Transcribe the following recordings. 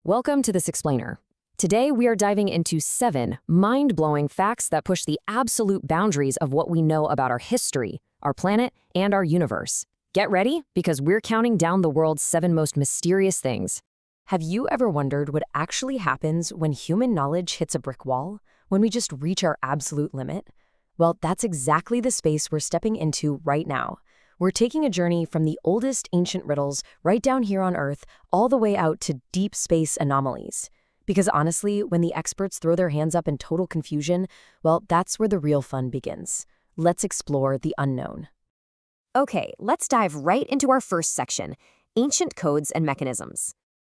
Welcome to This Explainer. Today we are diving into 7 mind-blowing facts that push the absolute boundaries of what we know about our history, our planet, and our universe. Get ready, because we're counting down the world's 7 most mysterious things. Have you ever wondered what actually happens when human knowledge hits a brick wall? When we just reach our absolute limit? Well, that's exactly the space we're stepping into right now. We're taking a journey from the oldest ancient riddles right down here on Earth all the way out to deep space anomalies. Because honestly, when the experts throw their hands up in total confusion, well, that's where the real fun begins. Let's explore the unknown. Okay, let's dive right into our first section, ancient codes and mechanisms.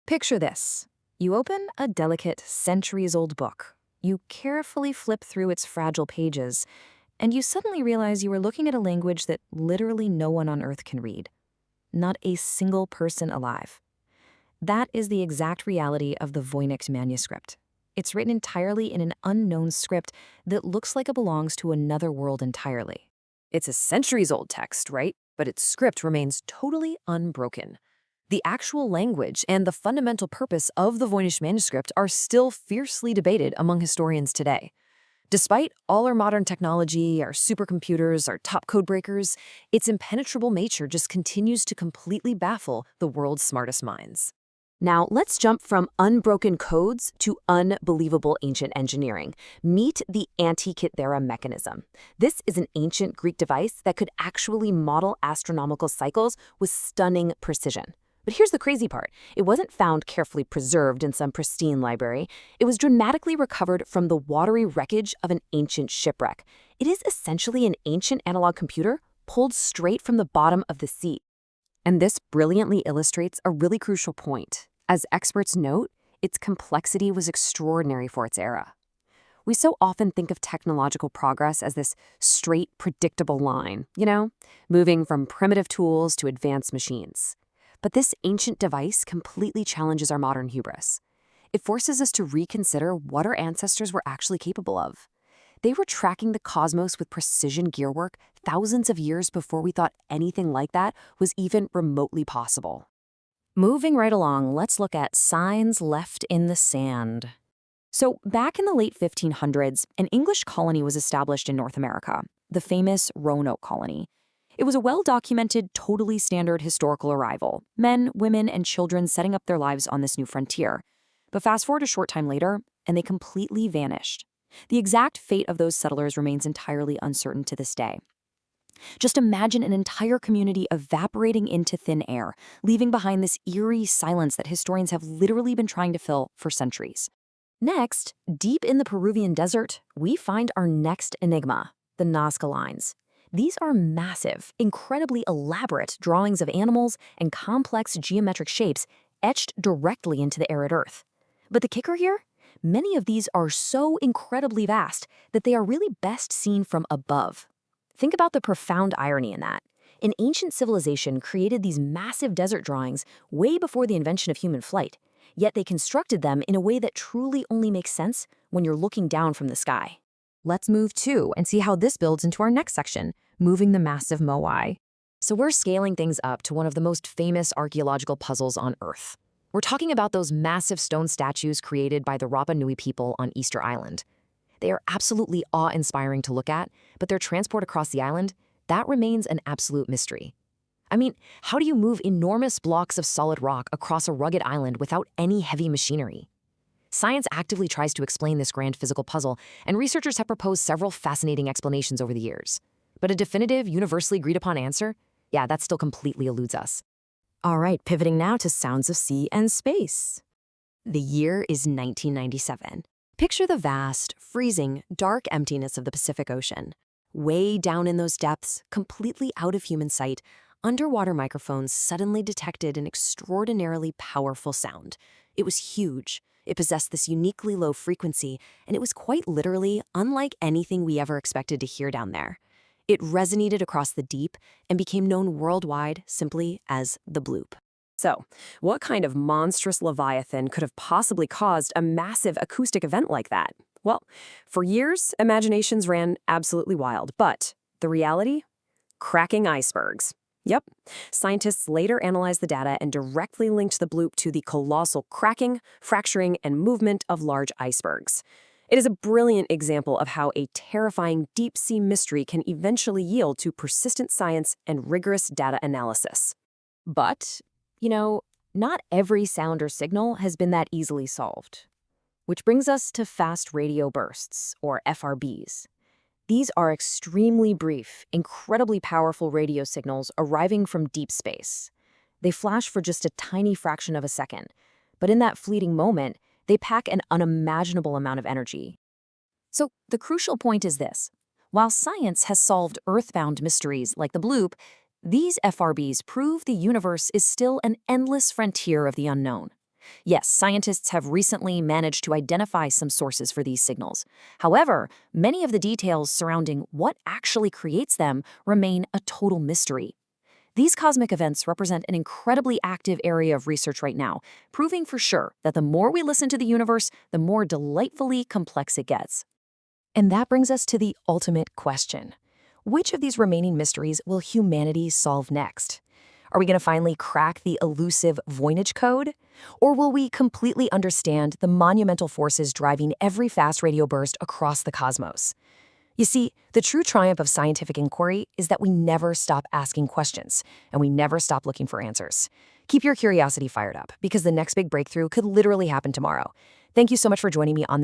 Picture this. You open a delicate, centuries-old book. You carefully flip through its fragile pages, and you suddenly realize you are looking at a language that literally no one on Earth can read. Not a single person alive. That is the exact reality of the Voynich Manuscript. It's written entirely in an unknown script that looks like it belongs to another world entirely. It's a centuries-old text, right? But its script remains totally unbroken. The actual language and the fundamental purpose of the Voynich Manuscript are still fiercely debated among historians today. Despite all our modern technology, our supercomputers, our top code breakers, its impenetrable nature just continues to completely baffle the world's smartest minds. Now, let's jump from unbroken codes to unbelievable ancient engineering. Meet the Antikythera mechanism. This is an ancient Greek device that could actually model astronomical cycles with stunning precision. But here's the crazy part. It wasn't found carefully preserved in some pristine library. It was dramatically recovered from the watery wreckage of an ancient shipwreck. It is essentially an ancient analog computer pulled straight from the bottom of the sea. And this brilliantly illustrates a really crucial point. As experts note, its complexity was extraordinary for its era. We so often think of technological progress as this straight, predictable line, moving from primitive tools to advanced machines. But this ancient device completely challenges our modern hubris. It forces us to reconsider what our ancestors were actually capable of. They were tracking the cosmos with precision gearwork thousands of years before we thought anything like that was even remotely possible. Moving right along, let's look at signs left in the sand. So, back in the late 1500s, an English colony was established in North America, the famous Roanoke Colony. It was a well-documented, totally standard historical arrival, men, women, and children setting up their lives on this new frontier. But fast forward a short time later, and they completely vanished. The exact fate of those settlers remains entirely uncertain to this day. Just imagine an entire community evaporating into thin air, leaving behind this eerie silence that historians have literally been trying to fill for centuries. Next, deep in the Peruvian desert, we find our next enigma, the Nazca Lines. These are massive, incredibly elaborate drawings of animals and complex geometric shapes etched directly into the arid Earth. But the kicker here? Many of these are so incredibly vast that they are really best seen from above. Think about the profound irony in that. An ancient civilization created these massive desert drawings way before the invention of human flight, yet they constructed them in a way that truly only makes sense when you're looking down from the sky. Let's move to and see how this builds into our next section, moving the massive Moai. So we're scaling things up to one of the most famous archaeological puzzles on Earth. We're talking about those massive stone statues created by the Rapa Nui people on Easter Island. They are absolutely awe-inspiring to look at, but their transport across the island, that remains an absolute mystery. I mean, how do you move enormous blocks of solid rock across a rugged island without any heavy machinery? Science actively tries to explain this grand physical puzzle, and researchers have proposed several fascinating explanations over the years. But a definitive, universally agreed-upon answer? Yeah, that still completely eludes us. All right, pivoting now to sounds of sea and space. The year is 1997. Picture the vast, freezing, dark emptiness of the Pacific Ocean. Way down in those depths, completely out of human sight, underwater microphones suddenly detected an extraordinarily powerful sound. It was huge. It possessed this uniquely low frequency, and it was quite literally unlike anything we ever expected to hear down there. It resonated across the deep and became known worldwide simply as the Bloop. So, what kind of monstrous leviathan could have possibly caused a massive acoustic event like that? Well, for years, imaginations ran absolutely wild, but the reality? Cracking icebergs. Yep. Scientists later analyzed the data and directly linked the bloop to the colossal cracking, fracturing, and movement of large icebergs. It is a brilliant example of how a terrifying deep-sea mystery can eventually yield to persistent science and rigorous data analysis. But, not every sound or signal has been that easily solved. Which brings us to fast radio bursts, or FRBs. These are extremely brief, incredibly powerful radio signals arriving from deep space. They flash for just a tiny fraction of a second, but in that fleeting moment, they pack an unimaginable amount of energy. So the crucial point is this. While science has solved earthbound mysteries like the bloop, these FRBs prove the universe is still an endless frontier of the unknown. Yes, scientists have recently managed to identify some sources for these signals. However, many of the details surrounding what actually creates them remain a total mystery. These cosmic events represent an incredibly active area of research right now, proving for sure that the more we listen to the universe, the more delightfully complex it gets. And that brings us to the ultimate question. Which of these remaining mysteries will humanity solve next? Are we going to finally crack the elusive Voynich code? Or will we completely understand the monumental forces driving every fast radio burst across the cosmos? You see, the true triumph of scientific inquiry is that we never stop asking questions, and we never stop looking for answers. Keep your curiosity fired up, because the next big breakthrough could literally happen tomorrow. Thank you so much for joining me on